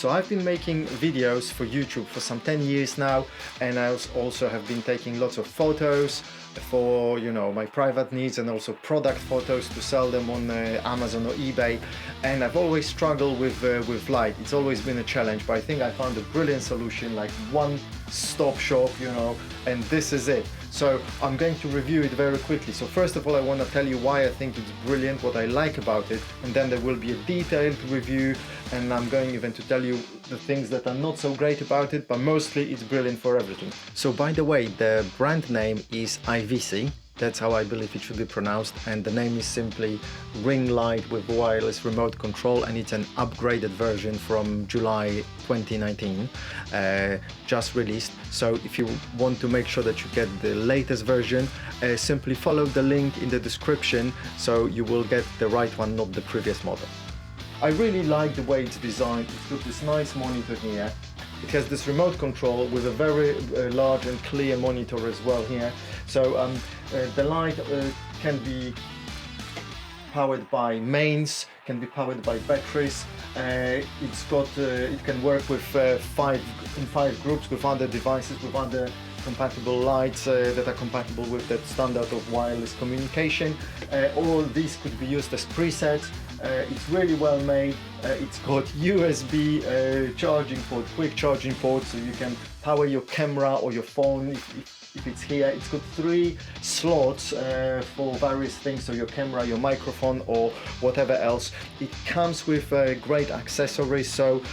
So I've been making videos for YouTube for some 10 years now, and I also have been taking lots of photos for, you know, my private needs, and also product photos to sell them on Amazon or eBay. And I've always struggled with light. It's always been a challenge, but I think I found a brilliant solution, like one-stop shop, you know, and this is it. So I'm going to review it very quickly. So first of all, I want to tell you why I think it's brilliant, what I like about it, and then there will be a detailed review, and I'm going even to tell you the things that are not so great about it, but mostly it's brilliant for everything. So by the way, the brand name is IVISII. That's how I believe it should be pronounced, and the name is simply ring light with wireless remote control, and it's an upgraded version from July 2019, just released. So if you want to make sure that you get the latest version, simply follow the link in the description, so you will get the right one, not the previous model. I really like the way it's designed. It's got this nice monitor here. It has this remote control with a very large and clear monitor as well here. So the light can be powered by mains, can be powered by batteries. It's got it can work with five groups, with other devices, with other compatible lights that are compatible with that standard of wireless communication. All these could be used as presets. It's really well made. It's got USB charging port, quick charging port, so you can power your camera or your phone if it's here. It's got 3 slots for various things, so your camera, your microphone, or whatever else. It comes with great accessories, so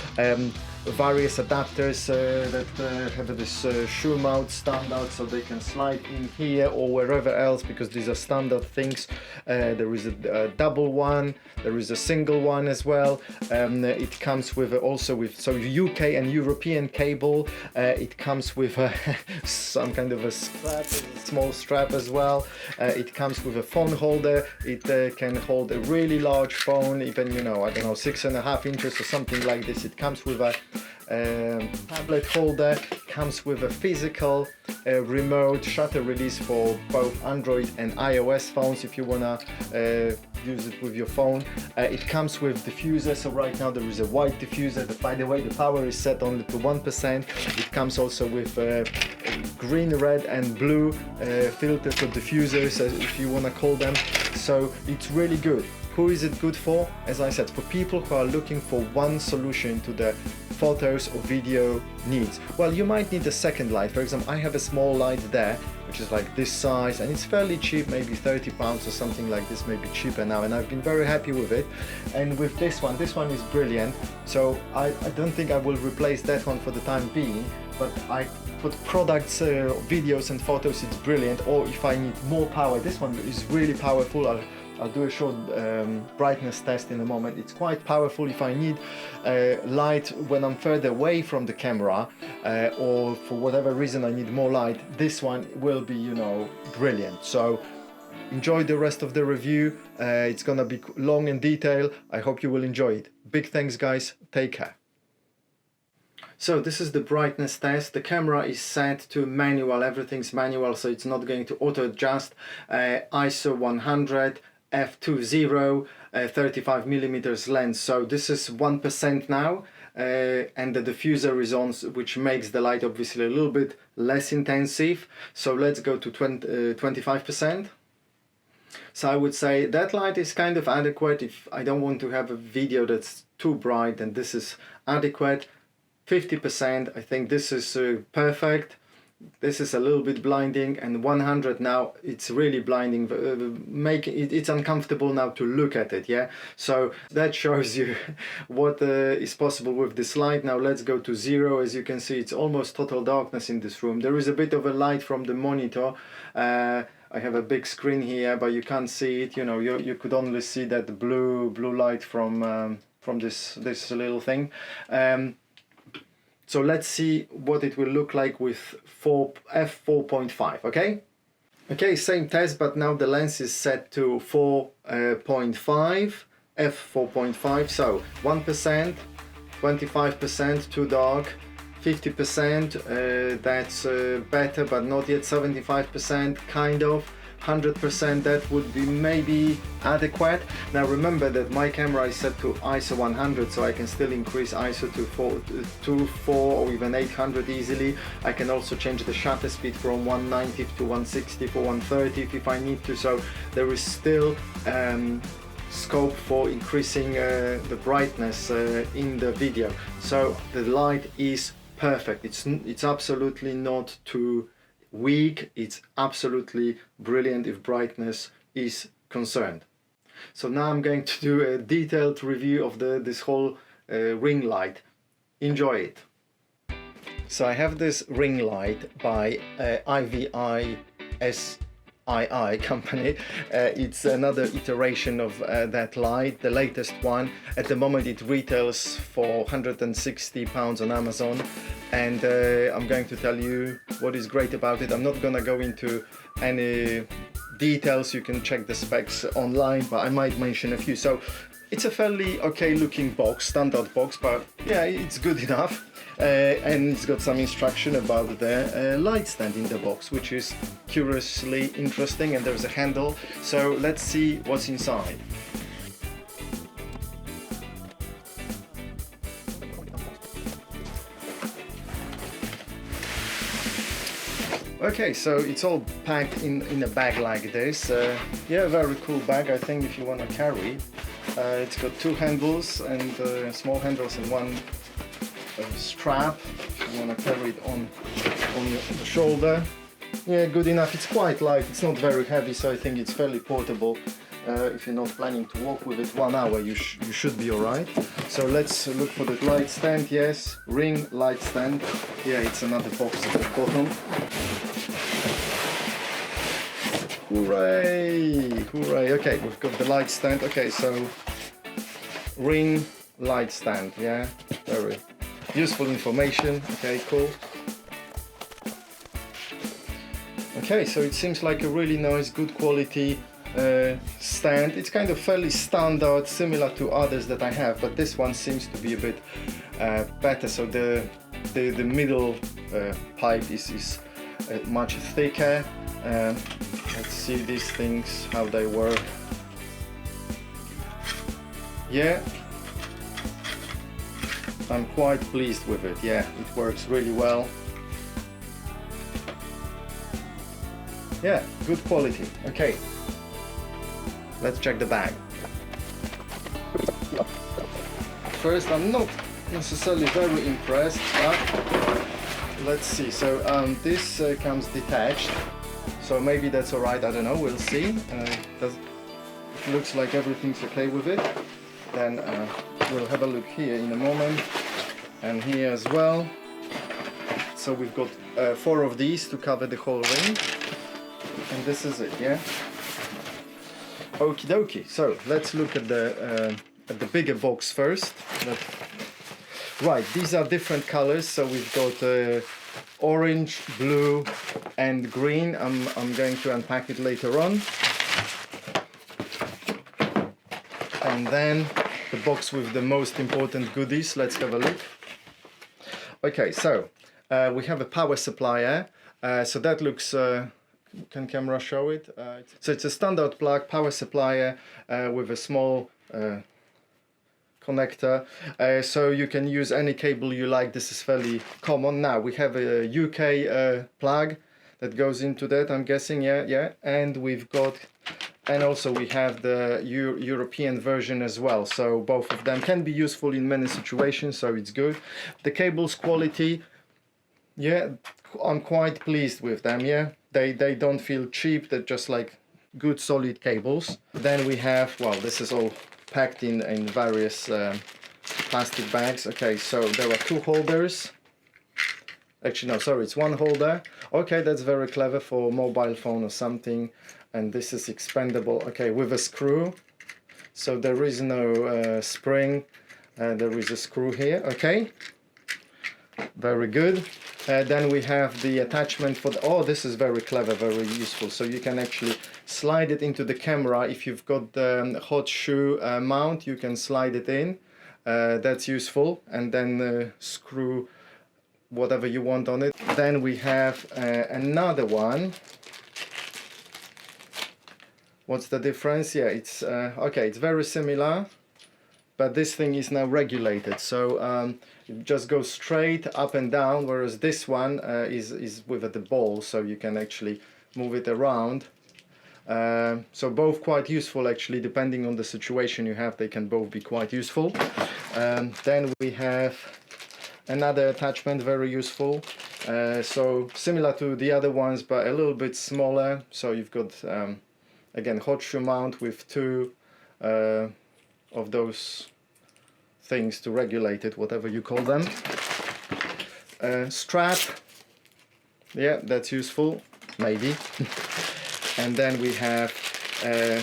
various adapters that have this shoe mount standard, so they can slide in here or wherever else, because these are standard things. There is a double one, there is a single one as well. It comes with also with UK and European cable. It comes with some kind of a strap, small strap as well. It comes with a phone holder. It can hold a really large phone, even, you know, I don't know, 6.5 inches or something like this. It comes with a tablet holder, comes with a physical remote shutter release for both Android and iOS phones if you wanna use it with your phone. It comes with diffusers, so right now there is a white diffuser, but by the way the power is set only to 1%. It comes also with green, red and blue filters or diffusers, if you wanna call them, so it's really good. Who is it good for? As I said, for people who are looking for one solution to the photos or video needs. Well, you might need a second light. For example, I have a small light there, which is like this size, and it's fairly cheap, maybe £30 or something like this, maybe cheaper now, and I've been very happy with it. And with this one is brilliant, so I don't think I will replace that one for the time being, but for products, videos and photos, it's brilliant. Or if I need more power, this one is really powerful. I'll do a short brightness test in a moment. It's quite powerful if I need light when I'm further away from the camera, or for whatever reason I need more light. This one will be, you know, brilliant. So enjoy the rest of the review. It's gonna be long and detailed. I hope you will enjoy it. Big thanks, guys. Take care. So this is the brightness test. The camera is set to manual. Everything's manual, so it's not going to auto adjust. ISO 100. f2.0 35mm lens, so this is 1% now, and the diffuser is on, which makes the light obviously a little bit less intensive. So let's go to 25%. So I would say that light is kind of adequate if I don't want to have a video that's too bright, and this is adequate. 50%, I think this is perfect. This is a little bit blinding, and 100 now, it's really blinding, it's uncomfortable now to look at it, yeah? So that shows you what is possible with this light. Now let's go to 0. As you can see, it's almost total darkness in this room. There is a bit of a light from the monitor. I have a big screen here, but you can't see it, you know, you could only see that blue light from this little thing. So let's see what it will look like with f4.5, okay? Okay, same test, but now the lens is set to 4.5, f4.5, so 1%, 25% too dark, 50%, that's better but not yet, 75% kind of, 100%, that would be maybe adequate. Now remember that my camera is set to ISO 100, so I can still increase ISO to 4 or even 800 easily. I can also change the shutter speed from 190 to 160 for 130 if I need to, so there is still scope for increasing the brightness in the video. So the light is perfect. It's absolutely not too weak. It's absolutely brilliant if brightness is concerned. So now I'm going to do a detailed review of this whole ring light. Enjoy it. So I have this ring light by IVISII company. It's another iteration of that light, the latest one. At the moment it retails for £160 on Amazon, and I'm going to tell you what is great about it. I'm not gonna go into any details, you can check the specs online, but I might mention a few. So it's a fairly okay looking box, standard box, but yeah, it's good enough. And it's got some instruction about the light stand in the box, which is curiously interesting, and there's a handle. So let's see what's inside. Okay, so it's all packed in a bag like this. Yeah, very cool bag, I think, if you want to carry. It's got two handles and small handles and one strap if you want to carry it on the shoulder. Yeah, good enough. It's quite light, it's not very heavy, so I think it's fairly portable. If you're not planning to walk with it 1 hour, you should be alright. So let's look for the light stand. Yes, ring light stand. Yeah, it's another box at the bottom. Hooray! Hooray! Okay, we've got the light stand. Okay, so ring light stand. Yeah, very useful information. Okay, cool. Okay, so it seems like a really nice, good quality stand. It's kind of fairly standard, similar to others that I have, but this one seems to be a bit better. So the middle pipe is much thicker. Let's see these things, how they work. Yeah, I'm quite pleased with it. Yeah, it works really well. Yeah, good quality. Okay, let's check the bag. First, I'm not necessarily very impressed, but let's see. So this comes detached, so maybe that's alright, I don't know, we'll see. It looks like everything's okay with it. Then we'll have a look here in a moment, and here as well. So we've got 4 of these to cover the whole ring, and this is it, yeah? Okie dokie. So let's look at the bigger box first. Right, these are different colors. So we've got orange, blue, and green. I'm going to unpack it later on. And then the box with the most important goodies. Let's have a look. Okay, so we have a power supplier. So that looks. Can camera show it? So it's a standard plug power supplier with a small connector, so you can use any cable you like. This is fairly common. Now we have a UK plug that goes into that, I'm guessing. Yeah, and we've got, and also we have the European version as well, so both of them can be useful in many situations, so it's good. The cable's quality, yeah, I'm quite pleased with them. Yeah, they don't feel cheap, they're just like good solid cables. Then we have, well, this is all packed in various plastic bags. Okay, so there are 2 holders. Actually no, sorry, it's 1 holder. Okay, that's very clever for a mobile phone or something. And this is expandable, okay, with a screw. So there is no spring, there is a screw here. Okay, very good. Then we have the attachment for the, oh, this is very clever, very useful. So you can actually slide it into the camera. If you've got the hot shoe mount, you can slide it in. That's useful. And then screw whatever you want on it. Then we have another one. What's the difference? Yeah, it's okay, it's very similar, but this thing is now regulated, so it just goes straight up and down, whereas this one is with the ball, so you can actually move it around. So both quite useful actually, depending on the situation you have, they can both be quite useful. Then we have another attachment, very useful. So similar to the other ones, but a little bit smaller. So you've got again hot shoe mount with two of those things to regulate it, whatever you call them. Strap, yeah, that's useful, maybe. And then we have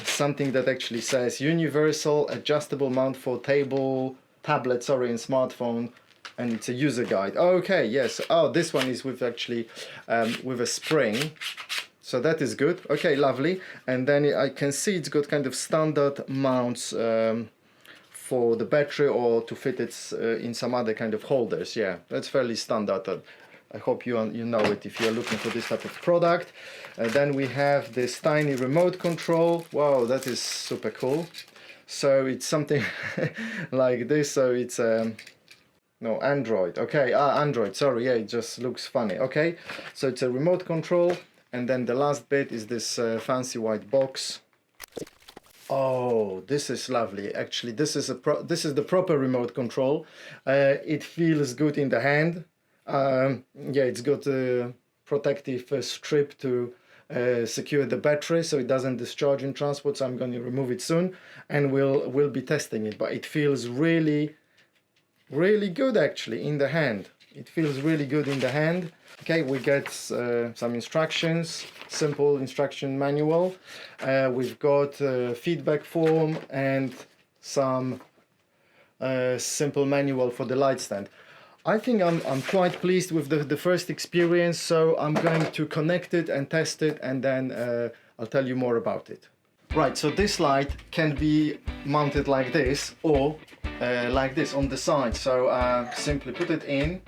something that actually says universal adjustable mount for tablet, sorry, and smartphone, and it's a user guide. Okay, yes. Oh, this one is with actually with a spring, so that is good. Okay, lovely. And then I can see it's got kind of standard mounts for the battery, or to fit it in some other kind of holders. Yeah, that's fairly standard. I hope you know it if you're looking for this type of product. Then we have this tiny remote control. Wow, that is super cool. So it's something like this. So it's no, Android. Okay, Android, sorry, yeah, it just looks funny. Okay, so it's a remote control, and then the last bit is this fancy white box. Oh, this is lovely. Actually, this is the proper remote control. It feels good in the hand. Yeah, it's got a protective strip to secure the battery so it doesn't discharge in transport, so I'm going to remove it soon and we'll be testing it, but it feels really good actually in the hand. It feels really good in the hand. Okay, we get some instructions, simple instruction manual. We've got feedback form and some simple manual for the light stand. I think I'm quite pleased with the first experience, so I'm going to connect it and test it, and then I'll tell you more about it. Right, so this light can be mounted like this, or like this on the side. So simply put it in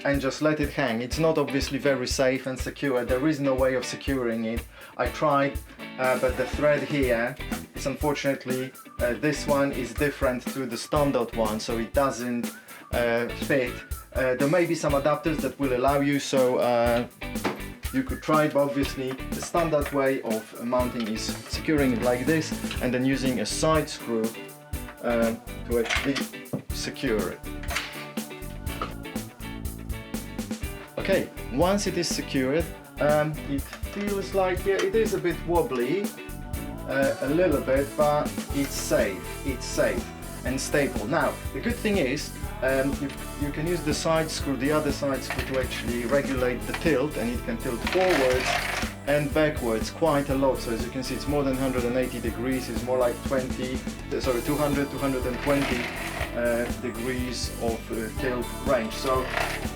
and just let it hang. It's not obviously very safe and secure. There is no way of securing it. I tried, but the thread here is unfortunately, this one is different to the standard one, so it doesn't fit. There may be some adapters that will allow you, so you could try it, but obviously the standard way of mounting is securing it like this and then using a side screw to actually secure it. Okay, once it is secured, it feels like, yeah, it is a bit wobbly, a little bit, but it's safe and stable. Now, the good thing is, you can use the side screw, the other side screw, to actually regulate the tilt, and it can tilt forwards and backwards quite a lot. So as you can see, it's more than 180 degrees. It's more like 220 degrees of tilt range. So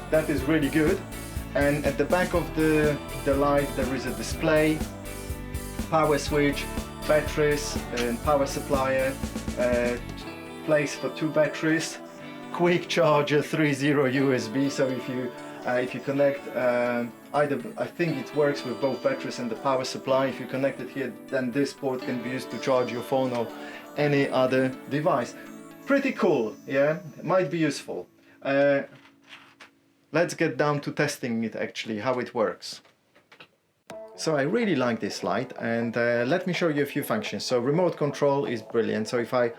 that is really good. And at the back of the light there is a display, power switch, batteries and power supplier, place for 2 batteries, quick charger 3.0 USB. So if you connect either, I think it works with both batteries and the power supply. If you connect it here, then this port can be used to charge your phone or any other device. Pretty cool, yeah, it might be useful. Let's get down to testing it actually, how it works. So I really like this light, and let me show you a few functions. So remote control is brilliant. So if I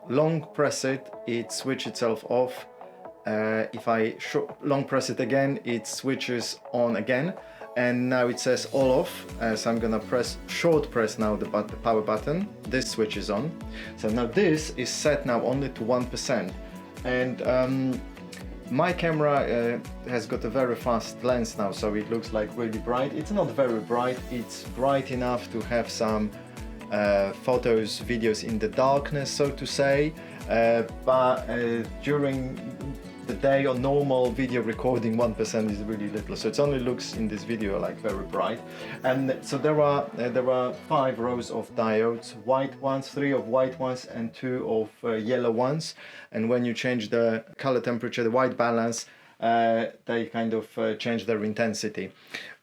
long press it, it switches itself off. If I long press it again, it switches on again. And now it says all off. So I'm gonna short press now the power button. This switches on. So now this is set now only to 1%. And my camera has got a very fast lens now, so it looks like really bright. It's not very bright. It's bright enough to have some photos, videos in the darkness, so to say, but during the day or normal video recording, 1% is really little, so it only looks in this video like very bright. And so there are 5 rows of diodes, white ones, 3 of white ones and 2 of yellow ones. And when you change the color temperature, the white balance, they kind of change their intensity.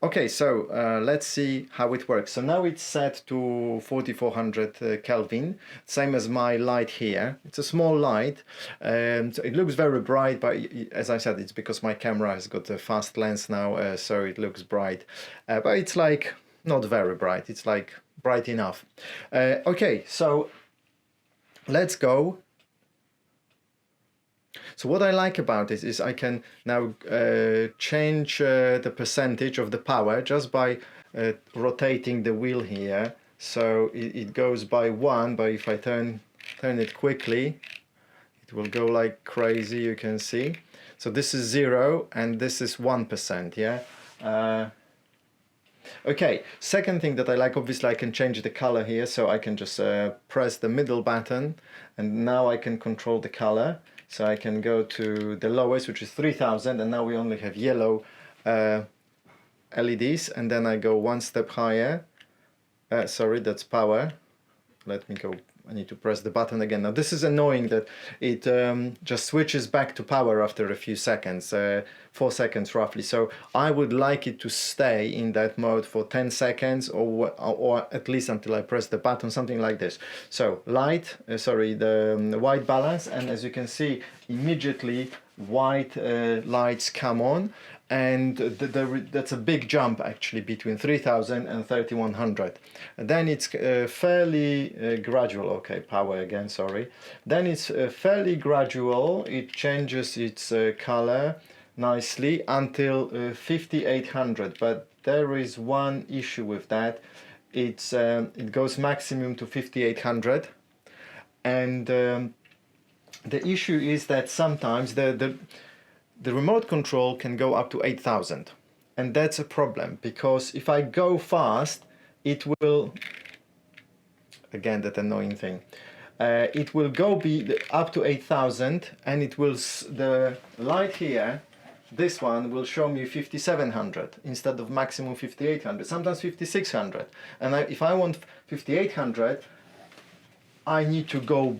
Okay, so let's see how it works. So now it's set to 4400 Kelvin, same as my light here. It's a small light, so it looks very bright, but as I said, it's because my camera has got a fast lens now, so it looks bright. But it's like not very bright, it's like bright enough. Okay, so let's go. So what I like about this is I can now change the percentage of the power just by rotating the wheel here. So it goes by 1, but if I turn it quickly, it will go like crazy, you can see. So this is 0 and this is 1%, yeah? Okay, second thing that I like, obviously I can change the color here, so I can just press the middle button and now I can control the color. So I can go to the lowest, which is 3000, and now we only have yellow LEDs, and then I go one step higher. Sorry, that's power. Let me go. I need to press the button again. Now this is annoying that it just switches back to power after a few seconds, 4 seconds roughly. So I would like it to stay in that mode for 10 seconds or at least until I press the button, something like this. So light, the white balance, and as you can see, immediately white lights come on. And that's a big jump actually between 3000 and 3100. And then it's fairly gradual. Okay, power again, sorry. Then it's fairly gradual. It changes its color nicely until 5800. But there is one issue with that. It goes maximum to 5800, and the issue is that sometimes the remote control can go up to 8000, and that's a problem because if I go fast, it will, again that annoying thing, it will go up to 8000, and it will, the light here, this one will show me 5700 instead of maximum 5800, sometimes 5600, and if I want 5800, I need to go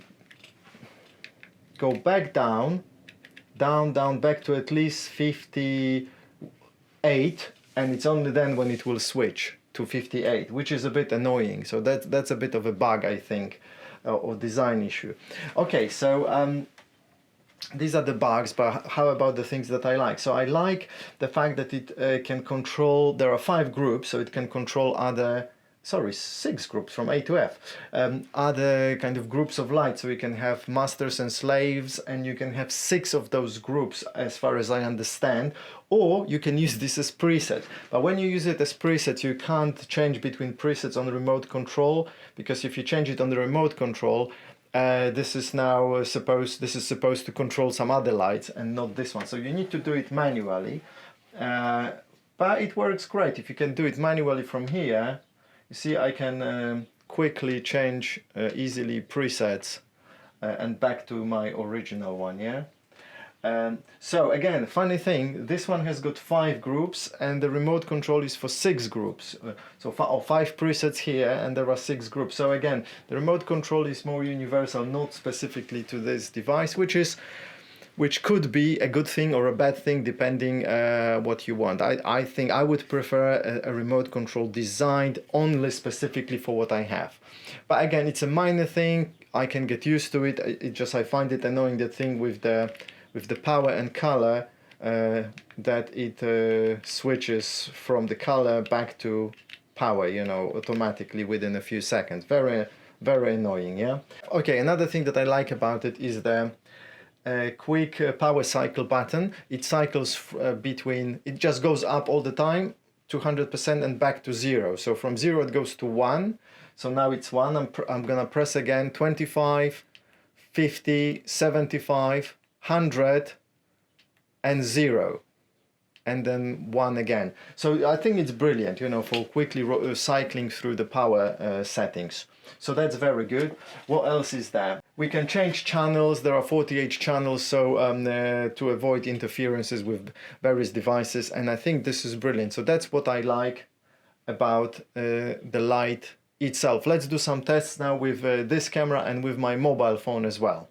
back down back to at least 58, and it's only then when it will switch to 58, which is a bit annoying. So that's a bit of a bug, I think, or design issue. Okay, so these are the bugs, but how about the things that I like? So I like the fact that it can control, there are 5 groups, so it can control 6 groups from A to F, other kind of groups of light, so you can have masters and slaves, and you can have 6 of those groups as far as I understand, or you can use this as preset. But when you use it as preset, you can't change between presets on the remote control, because if you change it on the remote control, this is supposed to control some other lights and not this one, so you need to do it manually, but it works great if you can do it manually from here. You see, I can quickly change easily presets and back to my original one, yeah? So again, funny thing, this one has got 5 groups and the remote control is for 6 groups. So 5 presets here and there are 6 groups. So again, the remote control is more universal, not specifically to this device, which could be a good thing or a bad thing depending what you want. I think I would prefer a remote control designed only specifically for what I have. But again, it's a minor thing, I can get used to it. I find it annoying, the thing with the power and color, that it switches from the color back to power, you know, automatically within a few seconds. Very, very annoying, yeah? Okay, another thing that I like about it is the quick power cycle button. It cycles it just goes up all the time to 100% and back to 0. So from 0 it goes to 1. So now it's 1. I'm gonna press again 25, 50, 75, 100 and 0. And then 1 again. So I think it's brilliant, you know, for quickly cycling through the power settings. So that's very good. What else is there? We can change channels. There are 48 channels, so to avoid interferences with various devices. And I think this is brilliant. So that's what I like about the light itself. Let's do some tests now with this camera and with my mobile phone as well.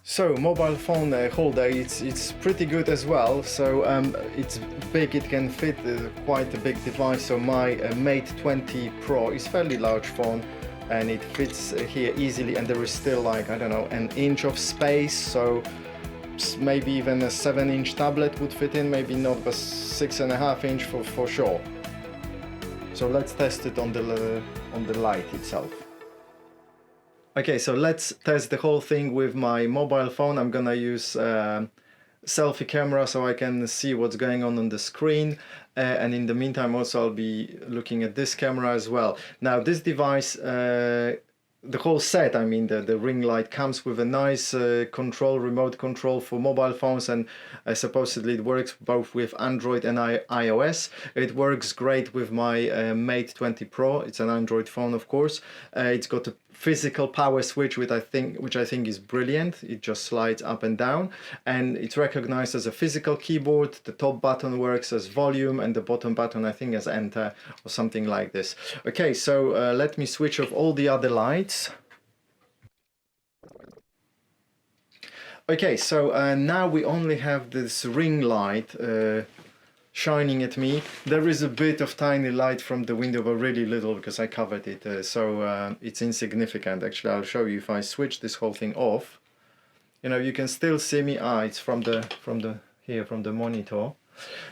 So mobile phone holder, it's pretty good as well. So it's big, it can fit quite a big device. So my Mate 20 Pro is fairly large phone, and it fits here easily, and there is still like, I don't know, an inch of space. So maybe even a 7-inch tablet would fit in, maybe not, but 6.5 inch for sure. So let's test it on the light itself. Okay, so let's test the whole thing with my mobile phone. I'm gonna use selfie camera so I can see what's going on the screen, and in the meantime also I'll be looking at this camera as well. Now this device, the whole set, I mean the ring light, comes with a nice remote control for mobile phones, and supposedly it works both with Android and iOS. It works great with my Mate 20 Pro. It's an Android phone, of course. It's got a physical power switch, which I think is brilliant. It just slides up and down, and it's recognized as a physical keyboard. The top button works as volume, and the bottom button I think as enter or something like this. Okay, so let me switch off all the other lights. Okay, so now we only have this ring light shining at me. There is a bit of tiny light from the window, but really little because I covered it, so it's insignificant. Actually, I'll show you if I switch this whole thing off. You know, you can still see me. It's from the monitor.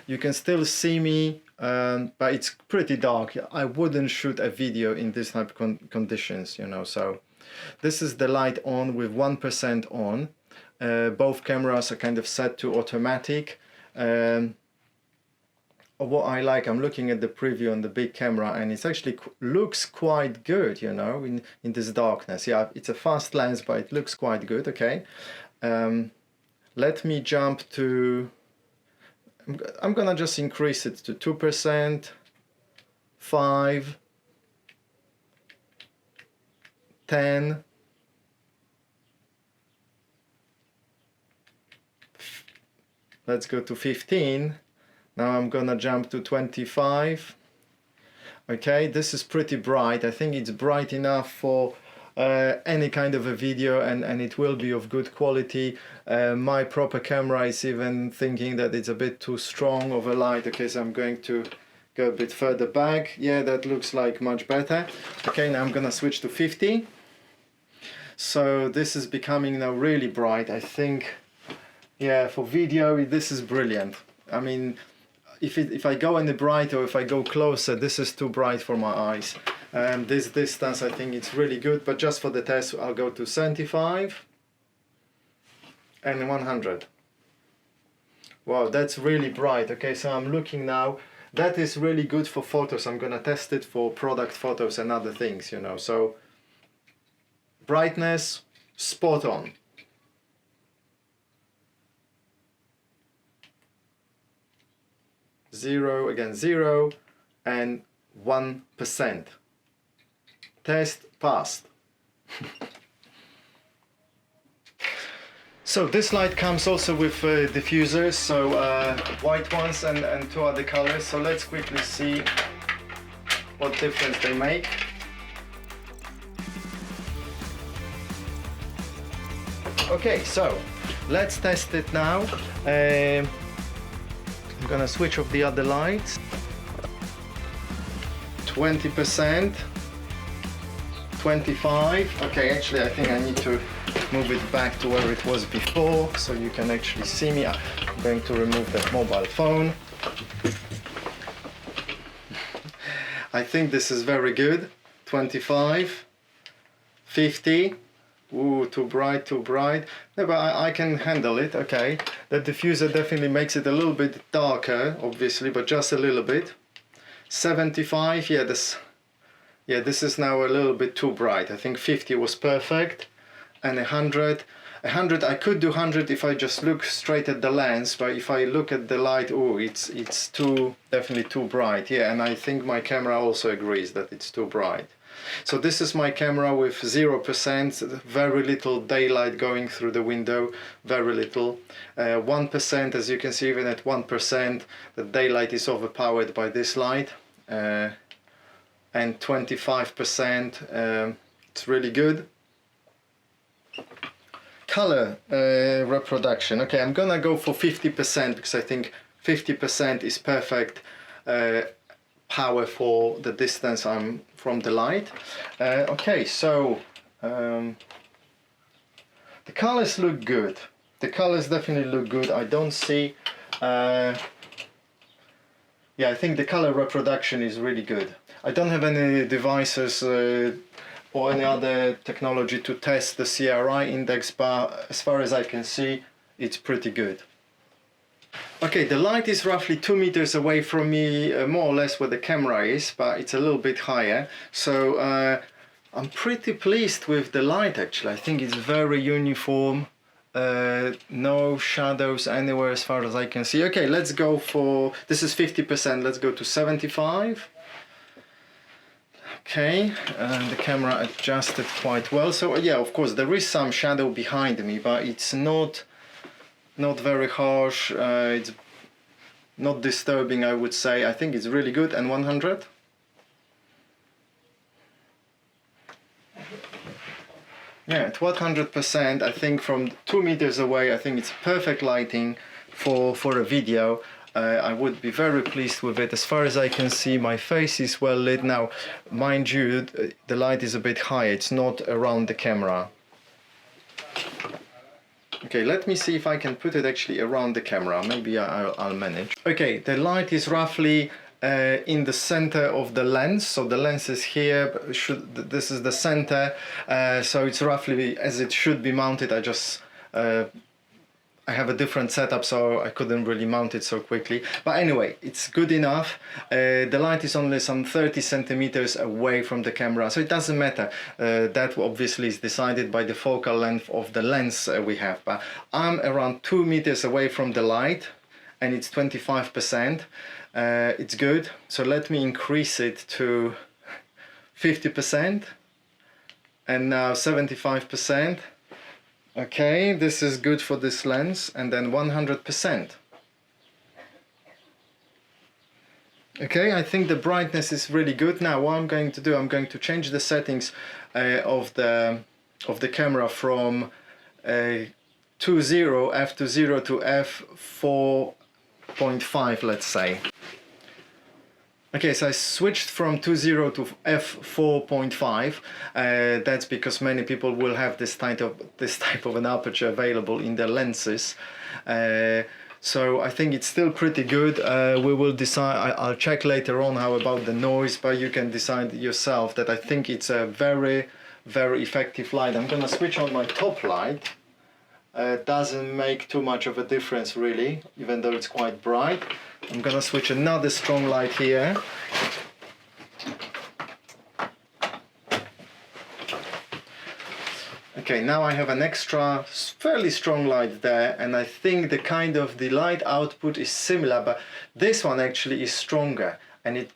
You can still see me, but it's pretty dark. I wouldn't shoot a video in this type of conditions, you know. So this is the light on with 1% on. Both cameras are kind of set to automatic. What I like, I'm looking at the preview on the big camera, and it actually looks quite good, you know, in this darkness. Yeah, it's a fast lens, but it looks quite good. Okay, let me jump to, I'm gonna just increase it to 2%, 5, 10, let's go to 15. Now I'm gonna jump to 25. Okay, this is pretty bright. I think it's bright enough for any kind of a video, and it will be of good quality. My proper camera is even thinking that it's a bit too strong of a light. Okay, so I'm going to go a bit further back. Yeah, that looks like much better. Okay, now I'm gonna switch to 50. So this is becoming now really bright. I think, yeah, for video this is brilliant. I mean, if I go any brighter, or if I go closer, this is too bright for my eyes. This distance, I think it's really good, but just for the test I'll go to 75 and 100. Wow, that's really bright. Okay, so I'm looking now. That is really good for photos. I'm gonna test it for product photos and other things, you know. So brightness, spot on. Zero, again 0 and 1%. Test passed. So this light comes also with diffusers, so white ones and 2 other colors. So let's quickly see what difference they make. Okay, so let's test it now. I'm gonna switch off the other lights. 20%, 25. Okay, actually I think I need to move it back to where it was before so you can actually see me. I'm going to remove that mobile phone. I think this is very good. 25, 50. Ooh, too bright, too bright. No, but I can handle it, okay. The diffuser definitely makes it a little bit darker, obviously, but just a little bit. 75, yeah, this is now a little bit too bright. I think 50 was perfect. And 100, I could do 100 if I just look straight at the lens, but if I look at the light, oh, it's definitely too bright. Yeah, and I think my camera also agrees that it's too bright. So this is my camera with 0%, very little daylight going through the window, very little. 1%, as you can see, even at 1%, the daylight is overpowered by this light. And 25%, it's really good. color reproduction. Okay, I'm gonna go for 50% because I think 50% is perfect power for the distance I'm from the light. Okay, so the colors look good. The colors definitely look good. I don't see yeah, I think the color reproduction is really good. I don't have any devices or any other technology to test the CRI index, but as far as I can see, it's pretty good. Okay, the light is roughly 2 meters away from me, more or less where the camera is, but it's a little bit higher. So I'm pretty pleased with the light actually. I think it's very uniform. No shadows anywhere as far as I can see. Okay, let's go for, this is 50%, let's go to 75. Okay, and the camera adjusted quite well. So yeah, of course there is some shadow behind me, but it's not very harsh. It's not disturbing, I would say. I think it's really good. And 100. Yeah, at 100%, I think from 2 meters away, I think it's perfect lighting for a video. I would be very pleased with it. As far as I can see, my face is well lit. Now, mind you, the light is a bit high. It's not around the camera. Okay, let me see if I can put it actually around the camera. Maybe I'll manage. Okay, the light is roughly in the center of the lens. So the lens is here. This is the center. So it's roughly as it should be mounted. I have a different setup, so I couldn't really mount it so quickly. But anyway, it's good enough. The light is only some 30 centimeters away from the camera, so it doesn't matter. That obviously is decided by the focal length of the lens we have. But I'm around 2 meters away from the light, and it's 25%. It's good. So let me increase it to 50%, and now 75%. Okay, this is good for this lens, and then 100%. Okay, I think the brightness is really good. Now what I'm going to do, I'm going to change the settings of the camera from f2.0 to f4.5, let's say. Okay, so I switched from 2.0 to f4.5. That's because many people will have this type of an aperture available in their lenses. So I think it's still pretty good. We will decide. I'll check later on how about the noise, but you can decide yourself. That I think it's a very, very effective light. I'm gonna switch on my top light. Doesn't make too much of a difference really, even though it's quite bright. I'm gonna switch another strong light here. Okay, now I have an extra fairly strong light there, and I think the light output is similar, but this one actually is stronger, and I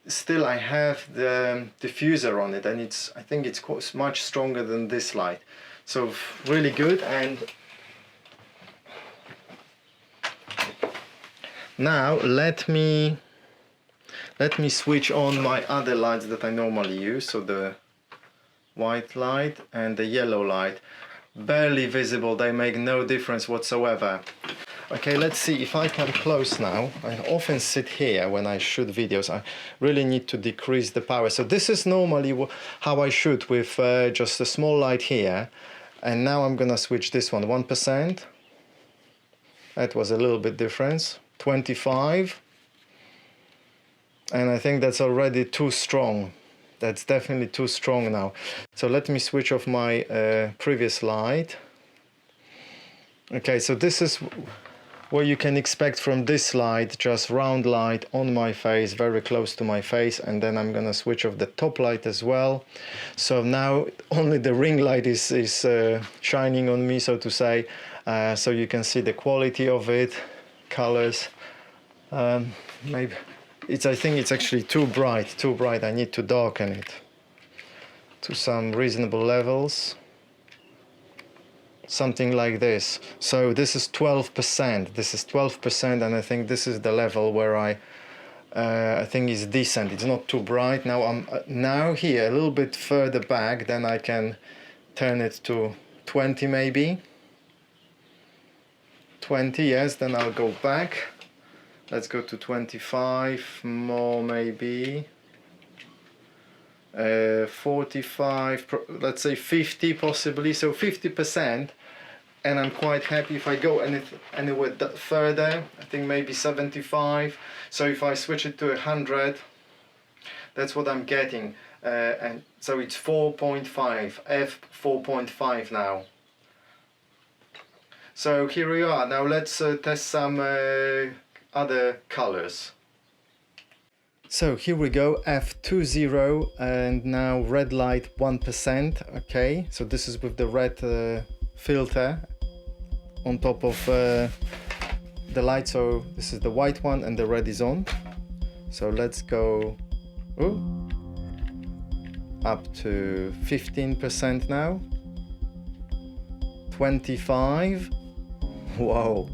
have the diffuser on it, and I think it's much stronger than this light. So really good. And now let me switch on my other lights that I normally use. So the white light and the yellow light, barely visible, they make no difference whatsoever. Okay, let's see if I come close now. I often sit here when I shoot videos. I really need to decrease the power. So this is normally how I shoot, with just a small light here. And now I'm gonna switch this one, 1%. That was a little bit difference. 25, and I think that's already too strong. That's definitely too strong now. So let me switch off my previous light. Okay, so this is what you can expect from this light, just round light on my face, very close to my face. And then I'm gonna switch off the top light as well. So now only the ring light is shining on me, so to say, so you can see the quality of it. Colors, maybe I think it's actually too bright. I need to darken it to some reasonable levels, something like this. So this is 12%. This is 12%, and I think this is the level where I think is decent. It's not too bright. Now I'm here a little bit further back, then I can turn it to 20 maybe. 20, yes, then I'll go back. Let's go to 25, more maybe. 45, let's say 50 possibly, so 50%. And I'm quite happy if I go anywhere further. I think maybe 75. So if I switch it to 100, that's what I'm getting. And so it's 4.5, f 4.5 now. So here we are. Now let's test some other colors. So here we go, f20, and now red light 1%. Okay, so this is with the red filter on top of the light. So this is the white one and the red is on. So let's go up to 15% now. 25. Wow.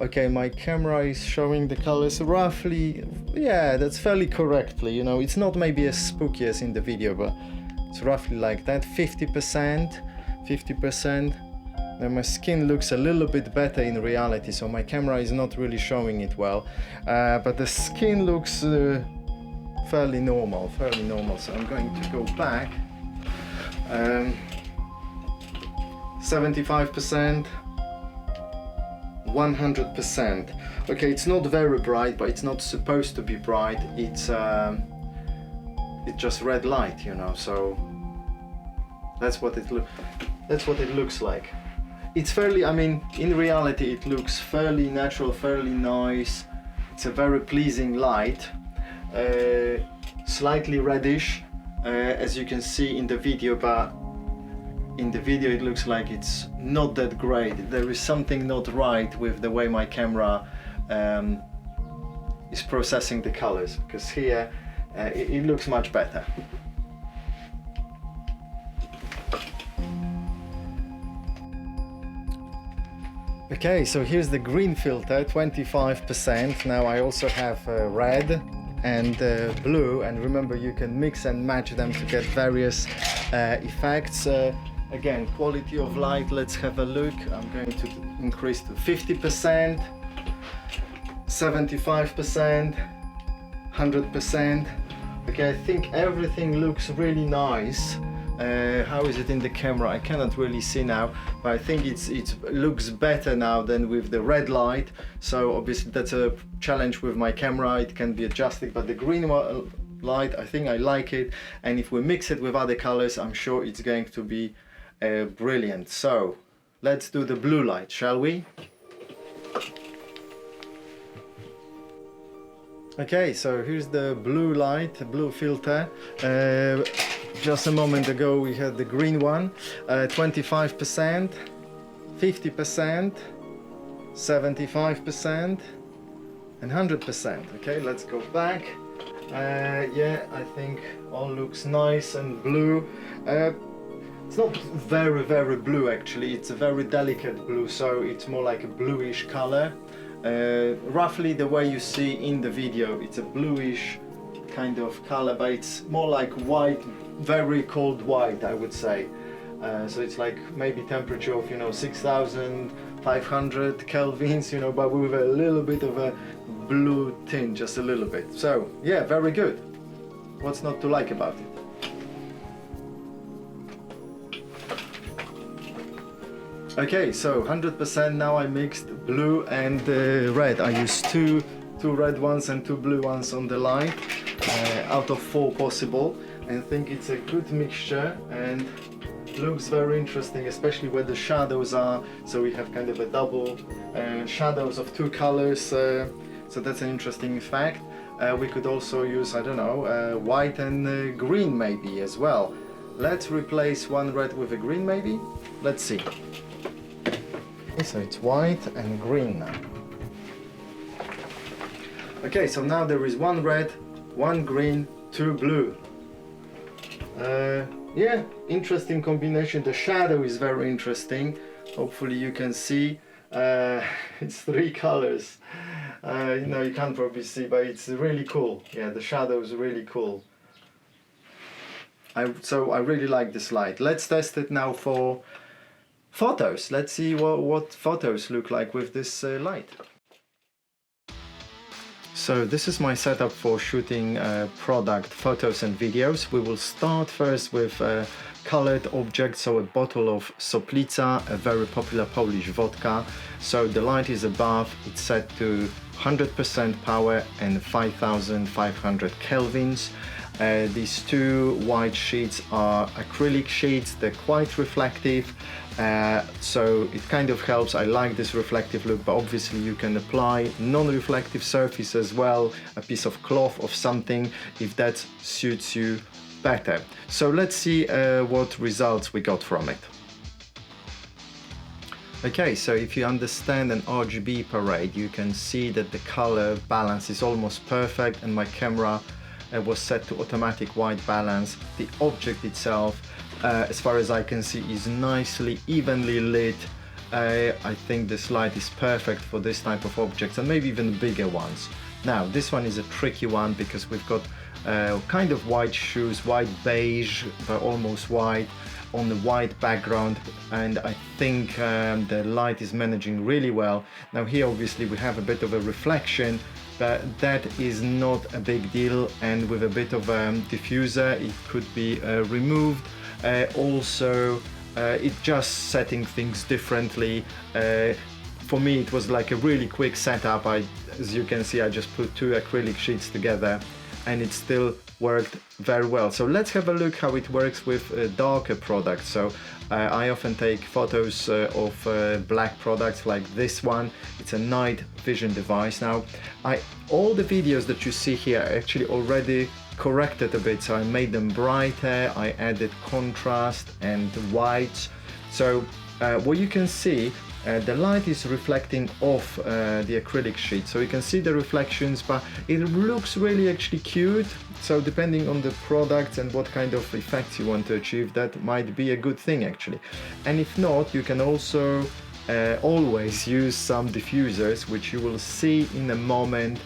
Okay, my camera is showing the colors roughly, yeah, that's fairly correctly, you know, it's not maybe as spooky as in the video, but it's roughly like that. 50%. Now my skin looks a little bit better in reality, so my camera is not really showing it well, but the skin looks fairly normal, so I'm going to go back. 75%. 100%. Okay, it's not very bright, but it's not supposed to be bright. It's just red light, you know. So that's what it looks like. It's fairly, I mean, in reality, it looks fairly natural, fairly nice. It's a very pleasing light, slightly reddish, as you can see in the video, but in the video it looks like it's not that great. There is something not right with the way my camera is processing the colors, because here it looks much better. Okay, so here's the green filter, 25%. Now I also have red and blue, and remember you can mix and match them to get various effects. Again, quality of light, let's have a look. I'm going to increase to 50%, 75%, 100%. Okay, I think everything looks really nice. How is it in the camera? I cannot really see now, but I think it looks better now than with the red light. So obviously that's a challenge with my camera, it can be adjusted, but the green light, I think I like it. And if we mix it with other colors, I'm sure it's going to be brilliant. So let's do the blue light, shall we? Okay, so here's the blue light, the blue filter. Just a moment ago we had the green one. 25%, 50%, 75%, and 100%. Okay, let's go back. Yeah, I think all looks nice and blue. It's not very blue actually, it's a very delicate blue, so it's more like a bluish color. Roughly the way you see in the video, it's a bluish kind of color, but it's more like white, very cold white, I would say. So it's like maybe temperature of, you know, 6,500 kelvins, you know, but with a little bit of a blue tint, just a little bit. So yeah, very good. What's not to like about it? Okay, so 100% now I mixed blue and red. I used two red ones and two blue ones on the light, out of 4 possible. And I think it's a good mixture and looks very interesting, especially where the shadows are. So we have kind of a double shadows of 2 colors. So that's an interesting effect. We could also use, I don't know, white and green maybe as well. Let's replace one red with a green maybe. Let's see. So it's white and green now. Okay, so now there is 1 red, 1 green, 2 blue. Yeah, interesting combination. The shadow is very interesting. Hopefully you can see. It's 3 colors. You know, you can't probably see, but it's really cool. Yeah, the shadow is really cool. So I really like this light. Let's test it now for photos. Let's see what photos look like with this light. So this is my setup for shooting product photos and videos. We will start first with colored objects, so a bottle of Soplica, a very popular Polish vodka. So the light is above, it's set to 100% power and 5500 kelvins. These two white sheets are acrylic sheets, they're quite reflective, so it kind of helps. I like this reflective look, but obviously you can apply non-reflective surface as well, a piece of cloth or something, if that suits you better. So let's see what results we got from it. Okay, so if you understand an RGB parade, you can see that the color balance is almost perfect, and my camera was set to automatic white balance. The object itself, as far as I can see, is nicely evenly lit. I think this light is perfect for this type of objects and maybe even bigger ones. Now this one is a tricky one because we've got kind of white shoes, white beige but almost white on the white background, and I think the light is managing really well. Now here obviously we have a bit of a reflection, but that is not a big deal, and with a bit of a diffuser it could be removed. Also it just setting things differently. For me it was like a really quick setup. As you can see, I just put two acrylic sheets together and it still worked very well. So let's have a look how it works with darker products. So I often take photos of black products like this one. It's a night vision device. Now all the videos that you see here are actually already corrected a bit, so I made them brighter, I added contrast and whites. So what you can see, the light is reflecting off the acrylic sheet, so you can see the reflections, but it looks really actually cute. So depending on the product and what kind of effects you want to achieve, that might be a good thing actually. And if not, you can also always use some diffusers, which you will see in a moment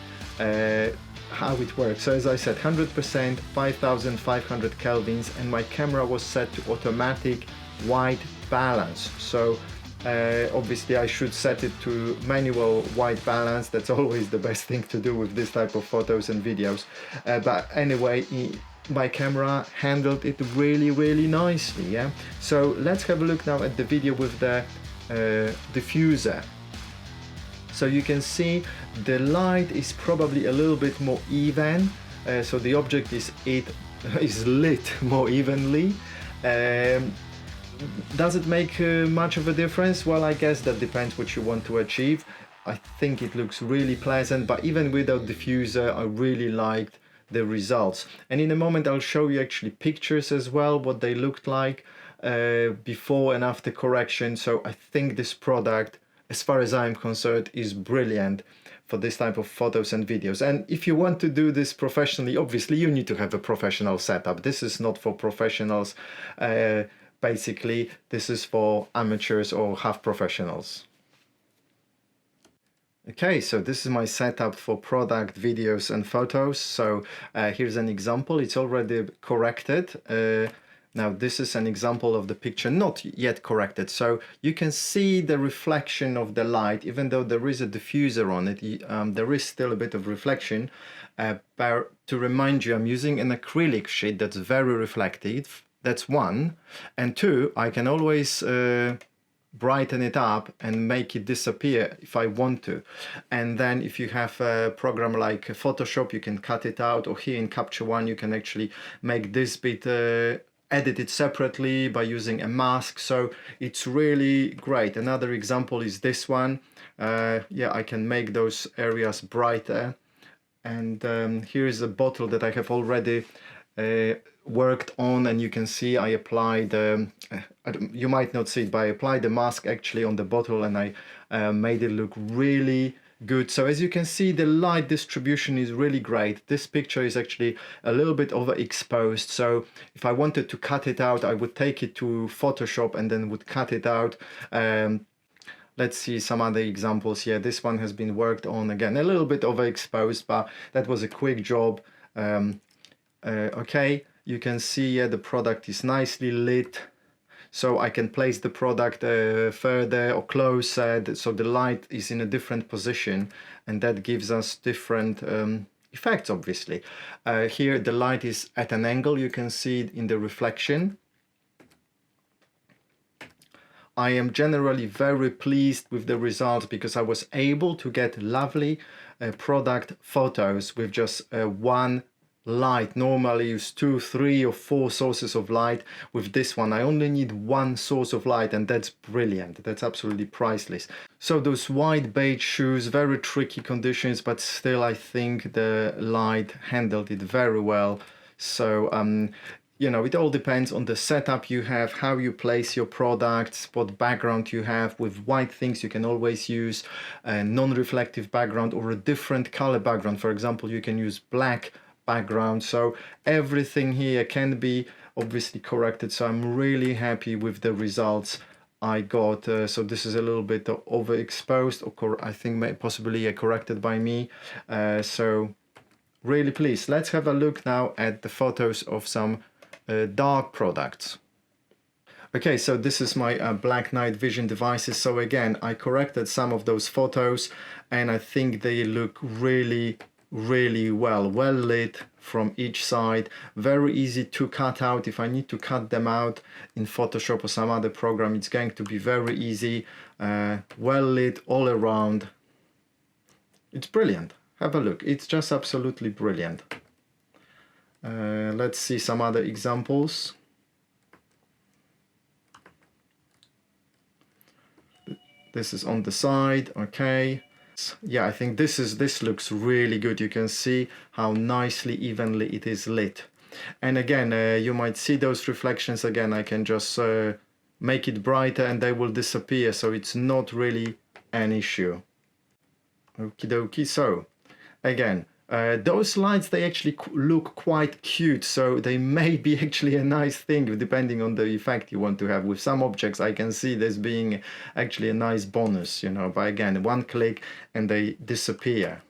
how it works. So as I said, 100%, 5500 kelvins, and my camera was set to automatic white balance. So obviously I should set it to manual white balance. That's always the best thing to do with this type of photos and videos. But anyway, my camera handled it really nicely. Yeah. So let's have a look now at the video with the diffuser. So you can see the light is probably a little bit more even. So the object is lit more evenly. Does it make much of a difference? Well, I guess that depends what you want to achieve. I think it looks really pleasant, but even without diffuser, I really liked the results. And in a moment, I'll show you actually pictures as well, what they looked like before and after correction. So I think this product, as far as I'm concerned, is brilliant for this type of photos and videos. And if you want to do this professionally, obviously you need to have a professional setup. This is not for professionals. Basically, this is for amateurs or half professionals. Okay, so this is my setup for product videos and photos. So here's an example. It's already corrected. Now this is an example of the picture not yet corrected. So you can see the reflection of the light, even though there is a diffuser on it, there is still a bit of reflection. But to remind you, I'm using an acrylic sheet that's very reflective. That's one. And two, I can always brighten it up and make it disappear if I want to. And then if you have a program like Photoshop, you can cut it out, or here in Capture One you can actually make this bit edit it separately by using a mask. So it's really great. Another example is this one. Yeah, I can make those areas brighter. And here is a bottle that I have already worked on, and you can see I applied, you might not see it, but I applied the mask actually on the bottle, and I made it look really good. So as you can see, the light distribution is really great. This picture is actually a little bit overexposed, so if I wanted to cut it out, I would take it to Photoshop and then would cut it out. Let's see some other examples here. This one has been worked on again, a little bit overexposed, but that was a quick job. Okay, you can see the product is nicely lit. so I can place the product further or closer, so the light is in a different position, and that gives us different effects, obviously. Here the light is at an angle, you can see it in the reflection. I am generally very pleased with the results because I was able to get lovely product photos with just one light. Normally use 2, 3 or 4 sources of light. With this one I only need one source of light, and that's brilliant. That's absolutely priceless. So those white beige shoes, very tricky conditions, but still I think the light handled it very well. So you know, it all depends on the setup you have, how you place your products, what background you have. With white things you can always use a non-reflective background or a different color background. For example, you can use black background, so everything here can be obviously corrected. So I'm really happy with the results I got. So this is a little bit overexposed, or I think possibly corrected by me. So really pleased. Let's have a look now at the photos of some dark products. Okay, so this is my black night vision devices. So again, I corrected some of those photos, and I think they look really well lit from each side. Very easy to cut out. If I need to cut them out in Photoshop or some other program, it's going to be very easy. Well lit all around. It's brilliant. Have a look. It's just absolutely brilliant. Let's see some other examples. This is on the side. Okay. Yeah, I think this looks really good. You can see how nicely, evenly it is lit. And again, you might see those reflections again. I can just make it brighter and they will disappear, so it's not really an issue. Okie dokie. So again, those lights, they actually look quite cute, so they may be actually a nice thing depending on the effect you want to have. With some objects I can see this being actually a nice bonus, you know, but again, one click and they disappear.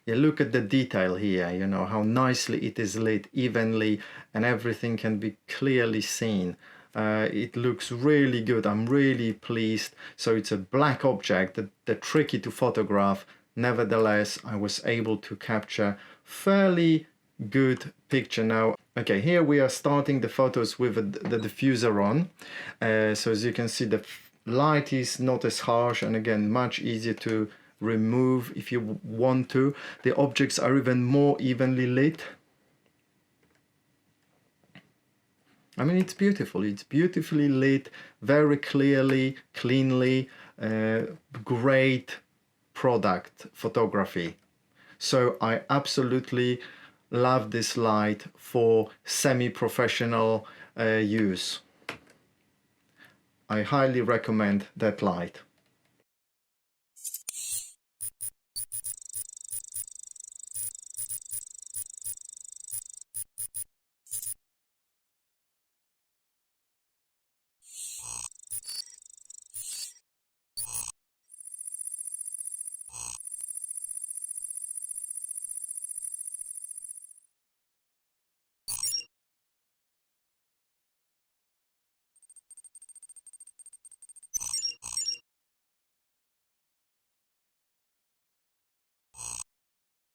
Yeah, look at the detail here, you know, how nicely it is lit evenly and everything can be clearly seen. It looks really good. I'm really pleased. So it's a black object that's tricky to photograph. Nevertheless, I was able to capture fairly good picture. Now, okay, here we are starting the photos with the diffuser on. So as you can see, the light is not as harsh, and again, much easier to remove if you want to. The objects are even more evenly lit. I mean, it's beautiful. It's beautifully lit, very clearly, cleanly, great product photography. So I absolutely love this light for semi-professional use. I highly recommend that light.